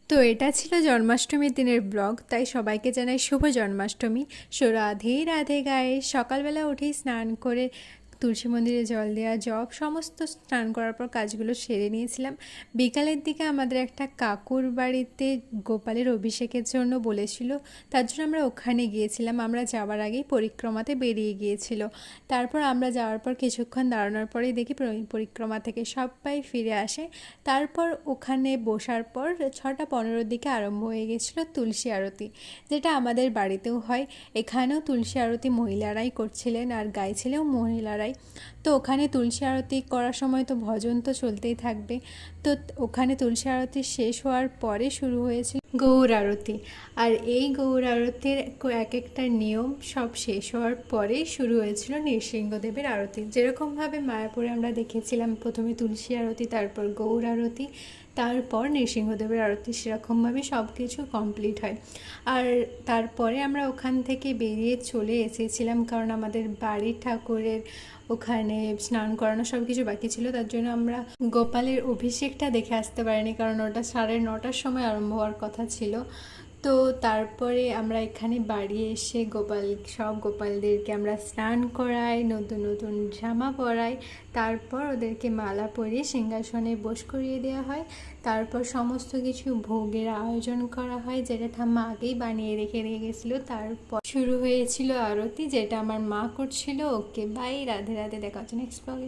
তো এটা ছিল জন্মাষ্টমীর দিনের ব্লগ, তাই সবাইকে জানাই শুভ জন্মাষ্টমী। সো রাধে রাধে গায়ে। সকালবেলা উঠেই স্নান করে তুলসী মন্দিরে জল দেওয়া, জব সমস্ত স্নান করার পর কাজগুলো সেরে নিয়েছিলাম। বিকালের দিকে আমাদের একটা কাকুর বাড়িতে গোপালের অভিষেকের জন্য বলেছিল, তার জন্য আমরা ওখানে গিয়েছিলাম। আমরা যাওয়ার আগেই পরিক্রমাতে বেরিয়ে গিয়েছিল। তারপর আমরা যাওয়ার পর কিছুক্ষণ দাঁড়ানোর পরেই দেখি পরিক্রমা থেকে সবাই ফিরে আসে। তারপর ওখানে বসার পর 6:15 দিকে আরম্ভ হয়ে গেছিলো তুলসী আরতি, যেটা আমাদের বাড়িতেও হয়। এখানেও তুলসী আরতি মহিলারাই করছিলেন আর গাইছিলেও মহিলারাই। তো ওখানে তুলসী আরতি করার সময় তো ভজন তো চলতেই থাকবে। তো ওখানে তুলসী আরতি শেষ হওয়ার পরে শুরু হয়েছিল গৌর আরতি। আর এই গৌর আরতির এক একটা নিয়ম সব শেষ হওয়ার পরে শুরু হয়েছিল নৃসিংহদেবের আরতি। যেরকমভাবে মায়াপুরে আমরা দেখেছিলাম প্রথমে তুলসী আরতি, তারপর গৌর আরতি, তারপর নৃসিংহদেবের আরতি, সেরকমভাবে সব কিছু কমপ্লিট হয়। আর তারপরে আমরা ওখান থেকে বেরিয়ে চলে এসেছিলাম, কারণ আমাদের বাড়ির ঠাকুরের ওখানে স্নান করানো সব কিছু বাকি ছিল। তার জন্য আমরা গোপালের অভিষেকটা দেখে আসতে পারিনি, কারণ ওটা 9:30টার সময় আরম্ভ হওয়ার কথা ছিল। তো তারপরে আমরা এখানে বাড়ি এসে সব গোপালদেরকে আমরা স্নান করাই, নতুন নতুন জামা পরাই, তারপর ওদেরকে মালা পরিয়ে সিংহাসনে বস করিয়ে দেওয়া হয়। তারপর সমস্ত কিছু ভোগের আয়োজন করা হয়, যেটা ঠাম্মা আগেই বানিয়ে রেখে গেছিলো। তারপর শুরু হয়েছিল আরতি, যেটা আমার মা করছিল। ওকে বাই, রাধে রাধে, দেখা হচ্ছে নেক্সট ব্লগে।